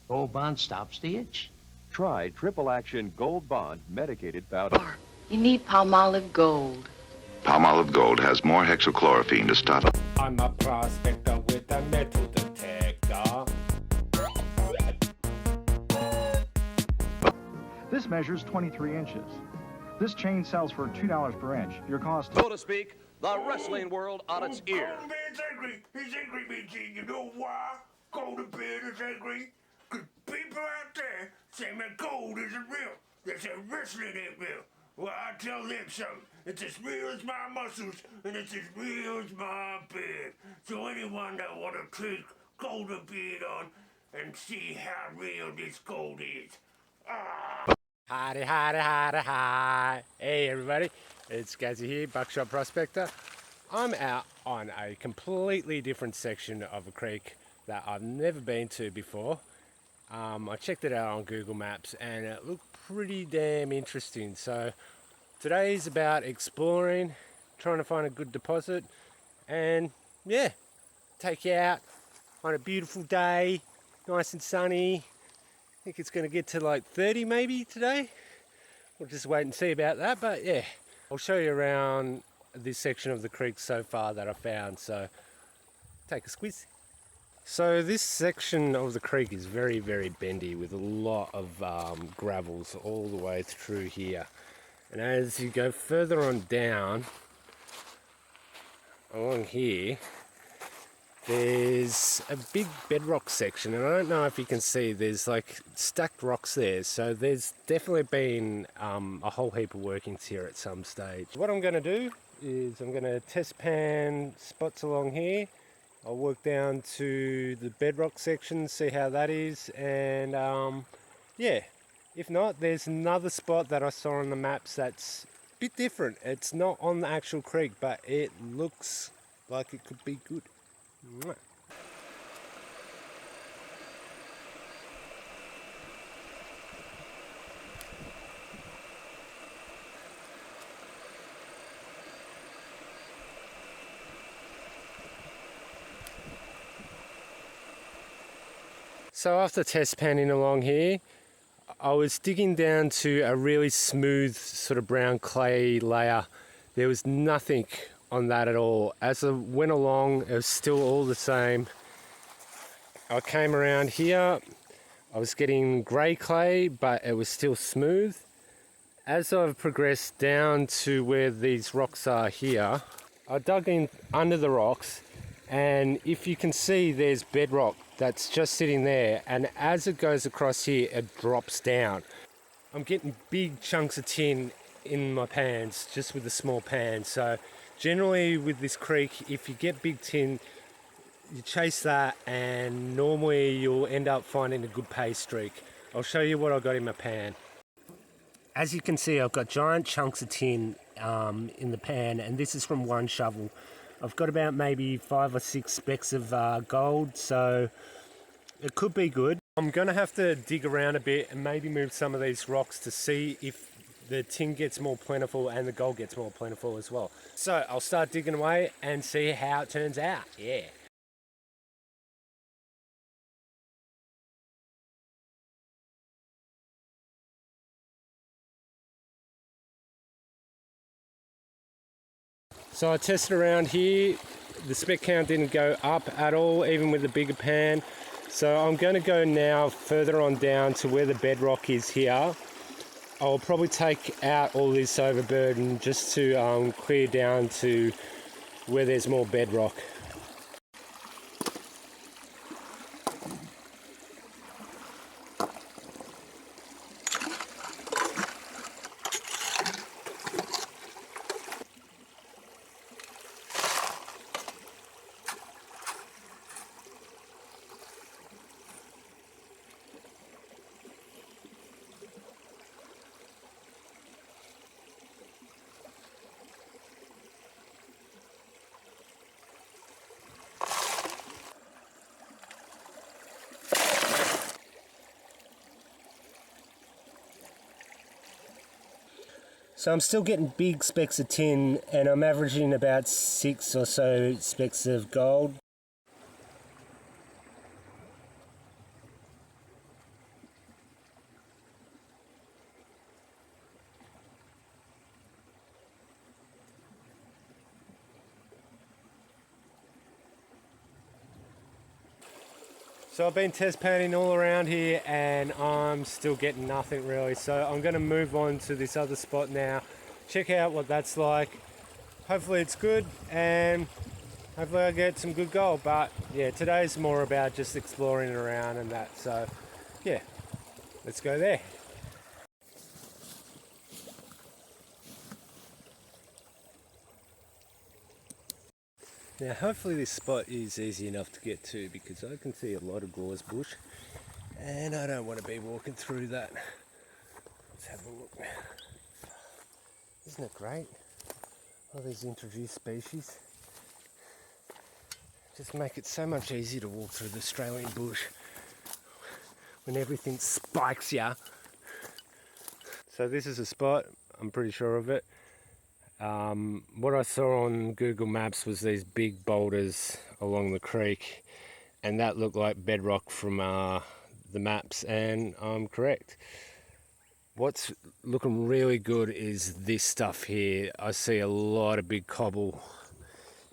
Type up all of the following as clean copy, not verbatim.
Gold Bond stops the itch. Try triple action Gold Bond medicated powder. You need Palmolive Gold. Palmolive Gold has more hexachlorophene to stop. I'm a prospector with a metal detector. This measures 23 inches. This chain sells for $2 per inch. Your cost, So to speak, the wrestling world on its ear. Gold Man's angry. He's angry, BG. You know why? Golden Beard is angry. Because people out there say, man, gold isn't real. They say wrestling ain't real. Well, I tell them something. It's as real as my muscles, and it's as real as my beard. So anyone that want to take Golden Beard on and see how real this gold is. Howdy, howdy, howdy, hi. Hey everybody, it's Gazzy here, Buckshot Prospector. I'm out on a completely different section of a creek that I've never been to before. I checked it out on Google Maps and it looked pretty damn interesting. So today's about exploring, trying to find a good deposit, and yeah, take you out on a beautiful day, nice and sunny. I think it's going to get to like 30 maybe today. We'll just wait and see about that, but yeah, I'll show you around this section of the creek so far that I found, so take a squiz. So this section of the creek is very, very bendy with a lot of gravels all the way through here. And as you go further on down along here, there's a big bedrock section, and I don't know if you can see, there's like stacked rocks there, so there's definitely been a whole heap of workings here at some stage. What I'm going to do is I'm going to test pan spots along here. I'll work down to the bedrock section, see how that is, and yeah, if not, there's another spot that I saw on the maps that's a bit different. It's not on the actual creek, but it looks like it could be good. Mwah. So after test panning along here, I was digging down to a really smooth sort of brown clay layer. There was nothing on that at all. As I went along, it was still all the same. I came around here, I was getting grey clay, but it was still smooth. As I've progressed down to where these rocks are here, I dug in under the rocks, and if you can see, there's bedrock that's just sitting there, and as it goes across here, it drops down. I'm getting big chunks of tin in my pans, just with a small pan. So generally with this creek, if you get big tin, you chase that and normally you'll end up finding a good pay streak. I'll show you what I got in my pan. As you can see, I've got giant chunks of tin in the pan, and this is from one shovel. I've got about maybe 5 or 6 specks of gold, so it could be good. I'm going to have to dig around a bit and maybe move some of these rocks to see if the tin gets more plentiful and the gold gets more plentiful as well. So I'll start digging away and see how it turns out. Yeah. So I tested around here. The spec count didn't go up at all, even with the bigger pan. So I'm going to go now further on down to where the bedrock is here. I'll probably take out all this overburden just to clear down to where there's more bedrock. So I'm still getting big specks of tin, and I'm averaging about 6 or so specks of gold. So I've been test panning all around here and I'm still getting nothing really. So I'm going to move on to this other spot now, check out what that's like. Hopefully it's good and hopefully I get some good gold. But yeah, today's more about just exploring around and that. So yeah, let's go there. Now hopefully this spot is easy enough to get to because I can see a lot of gorse bush and I don't want to be walking through that. Let's have a look. Isn't it great? All these introduced species just make it so much easier to walk through the Australian bush when everything spikes ya. So this is a spot, I'm pretty sure of it. What I saw on Google Maps was these big boulders along the creek and that looked like bedrock from the maps, and I'm correct. What's looking really good is this stuff here. I see a lot of big cobble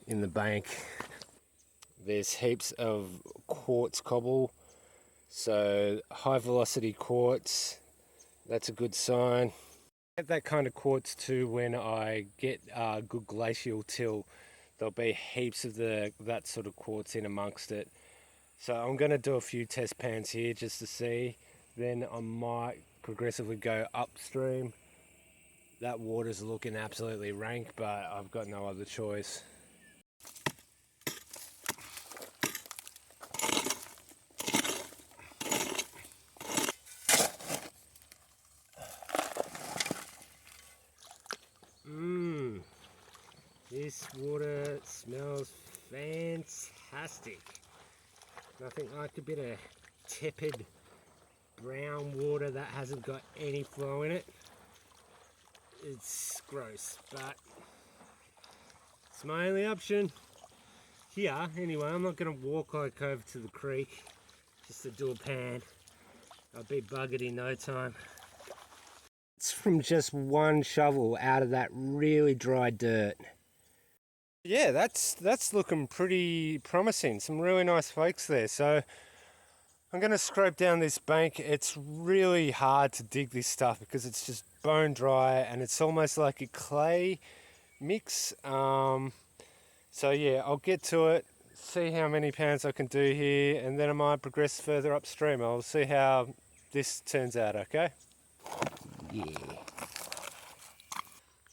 in the bank. There's heaps of quartz cobble, so high velocity quartz, that's a good sign. Get that kind of quartz too when I get good glacial till. There'll be heaps of that sort of quartz in amongst it. So I'm going to do a few test pans here just to see. Then I might progressively go upstream. That water's looking absolutely rank, but I've got no other choice. This water smells fantastic. Nothing like a bit of tepid brown water that hasn't got any flow in it. It's gross, but it's my only option. Here, anyway, I'm not going to walk like over to the creek just to do a pan. I'll be buggered in no time. It's from just one shovel out of that really dry dirt. Yeah, that's looking pretty promising. Some really nice flakes there. So I'm going to scrape down this bank. It's really hard to dig this stuff because it's just bone dry and it's almost like a clay mix. So yeah, I'll get to it, see how many pounds I can do here, and then I might progress further upstream. I'll see how this turns out, okay? Yeah.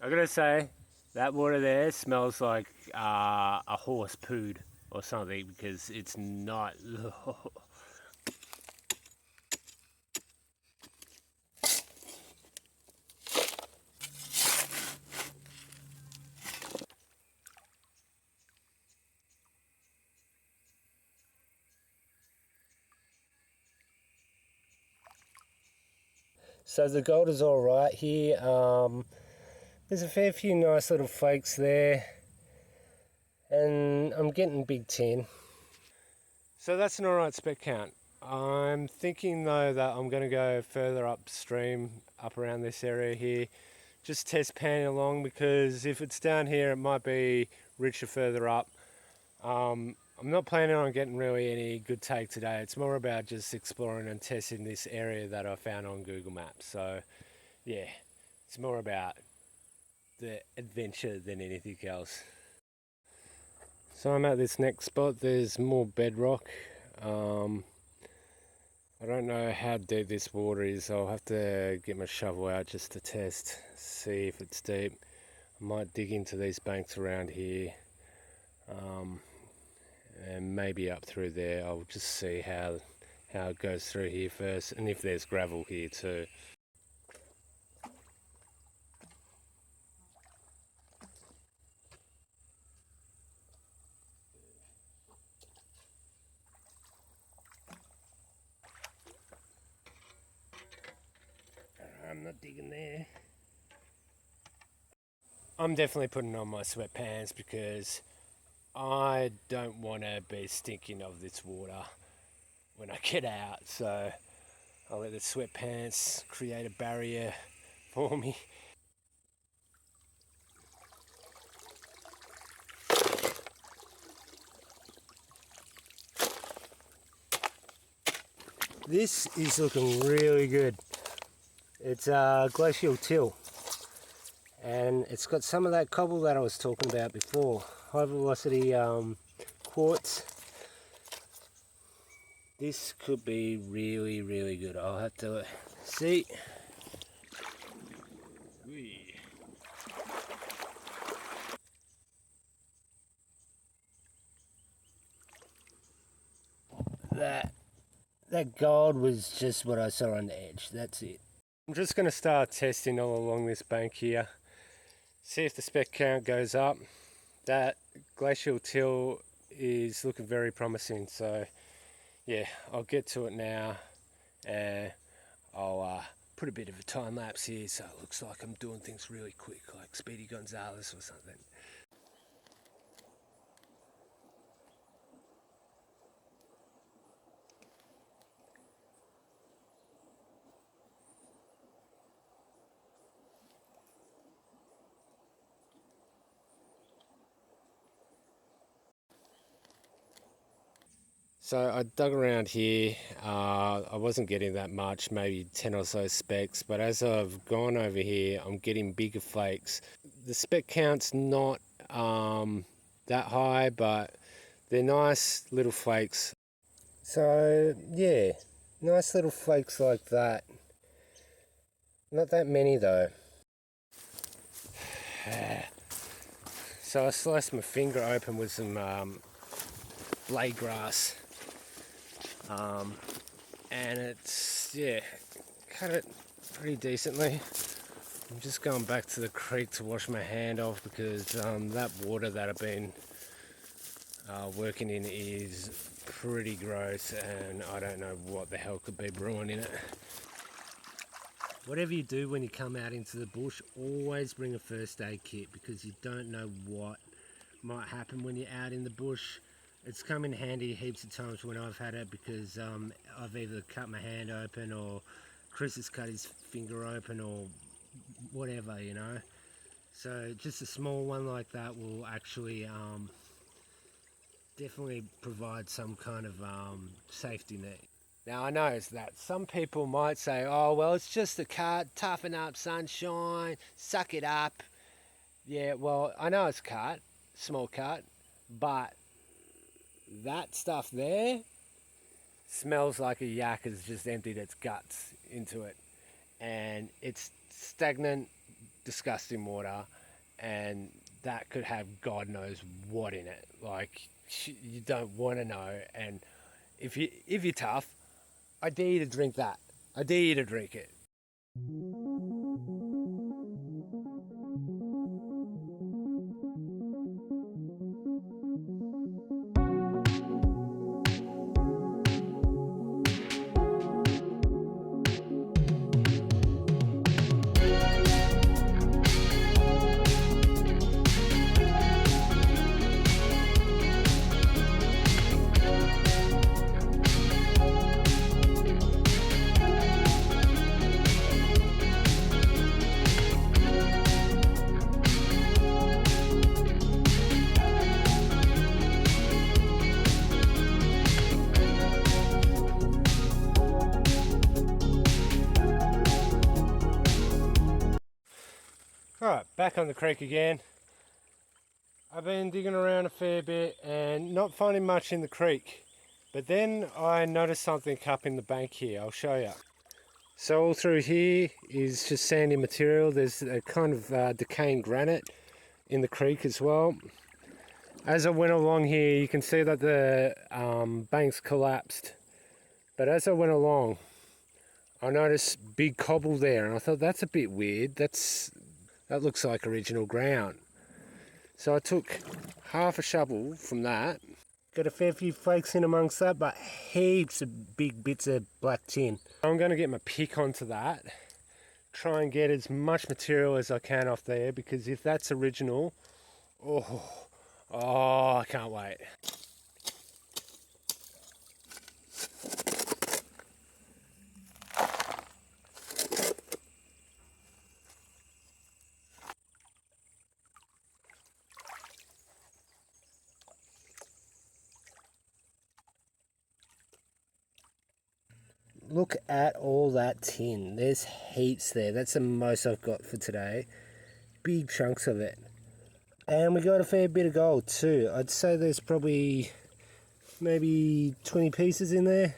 I gotta say, that water there smells like a horse pooed or something because it's not. So the gold is all right here. There's a fair few nice little flakes there, and I'm getting big tin. So that's an alright spec count. I'm thinking though that I'm going to go further upstream, up around this area here, just test panning along, because if it's down here it might be richer further up. I'm not planning on getting really any good take today. It's more about just exploring and testing this area that I found on Google Maps. So yeah, it's more about the adventure than anything else. So I'm at this next spot. There's more bedrock. I don't know how deep this water is. I'll have to get my shovel out just to test, see if it's deep. I might dig into these banks around here, and maybe up through there. I'll just see how it goes through here first, and if there's gravel here too. I'm not digging there. I'm definitely putting on my sweatpants because I don't want to be stinking of this water when I get out. So I'll let the sweatpants create a barrier for me. This is looking really good. It's a glacial till, and it's got some of that cobble that I was talking about before. High velocity quartz. This could be really, really good. I'll have to see. That gold was just what I saw on the edge. That's it. I'm just going to start testing all along this bank here. See if the spec count goes up. That glacial till is looking very promising. So yeah, I'll get to it now, and I'll put a bit of a time lapse here so it looks like I'm doing things really quick, like Speedy Gonzales or something. So I dug around here, I wasn't getting that much, maybe 10 or so specks, but as I've gone over here, I'm getting bigger flakes. The spec count's not that high, but they're nice little flakes. So yeah, nice little flakes like that. Not that many though. So I sliced my finger open with some blade grass. And it's, yeah, cut it pretty decently. I'm just going back to the creek to wash my hand off because that water that I've been working in is pretty gross, and I don't know what the hell could be brewing in it. Whatever you do when you come out into the bush, always bring a first aid kit because you don't know what might happen when you're out in the bush. It's come in handy heaps of times when I've had it because I've either cut my hand open or Chris has cut his finger open or whatever, you know. So just a small one like that will actually definitely provide some kind of safety net. Now I know that some people might say, oh well, it's just a cut, toughen up sunshine, suck it up. Yeah, well I know it's a cut, small cut, but that stuff there smells like a yak has just emptied its guts into it, and it's stagnant, disgusting water, and that could have God knows what in it. Like, you don't want to know. And if you're tough, I dare you to drink that. I dare you to drink it. Alright, back on the creek again. I've been digging around a fair bit and not finding much in the creek. But then I noticed something up in the bank here. I'll show you. So all through here is just sandy material. There's a kind of decaying granite in the creek as well. As I went along here, you can see that the bank's collapsed. But as I went along, I noticed big cobble there, and I thought that's a bit weird. That looks like original ground. So I took half a shovel from that. Got a fair few flakes in amongst that, but heaps of big bits of black tin. I'm going to get my pick onto that, try and get as much material as I can off there, because if that's original, I can't wait. Look at all that tin. There's heaps there. That's the most I've got for today. Big chunks of it. And we got a fair bit of gold too. I'd say there's probably maybe 20 pieces in there.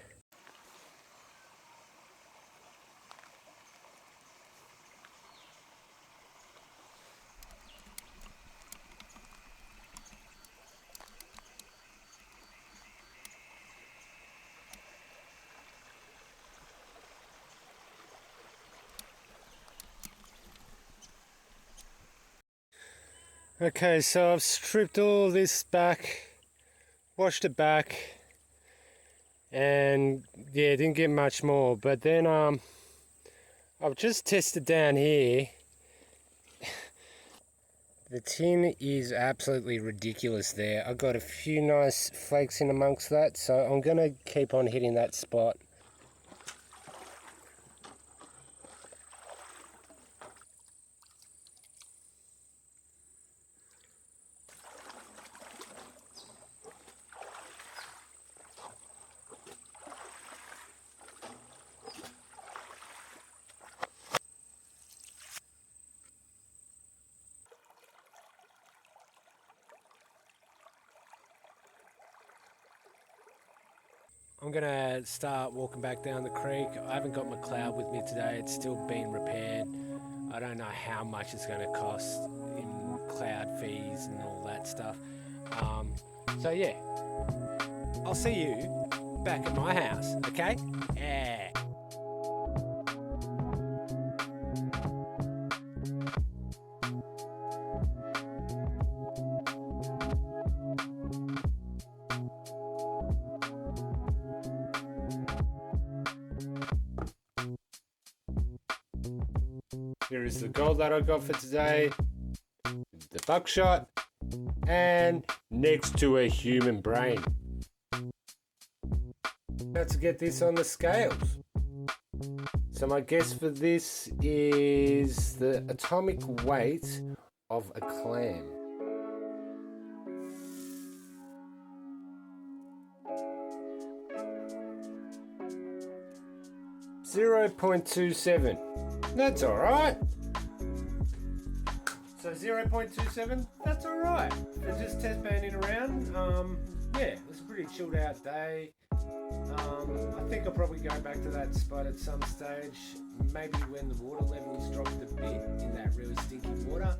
Okay, so I've stripped all this back, washed it back, and yeah, didn't get much more. But then I've just tested down here. The tin is absolutely ridiculous there. I got a few nice flakes in amongst that, so I'm gonna keep on hitting that spot. I'm gonna start walking back down the creek. I haven't got my cloud with me today. It's still being repaired. I don't know how much it's gonna cost in cloud fees and all that stuff. So yeah, I'll see you back at my house, okay? Yeah. Here is the gold that I got for today, the buckshot, and next to a human brain. Now to get this on the scales. So my guess for this is the atomic weight of a clam. .27. That's alright. So 0.27, that's alright. For just test banding around, yeah, it was a pretty chilled out day. I think I'll probably go back to that spot at some stage, maybe when the water levels dropped a bit in that really stinky water.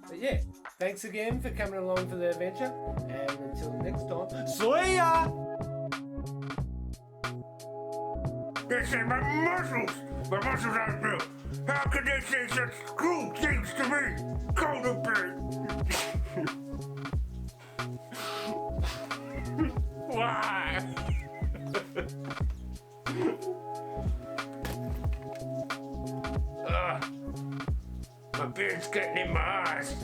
But yeah, thanks again for coming along for the adventure, and until next time, see ya! They say my muscles aren't built. How could they say such cruel things to me? Go to bed. Why? My beard's getting in my eyes.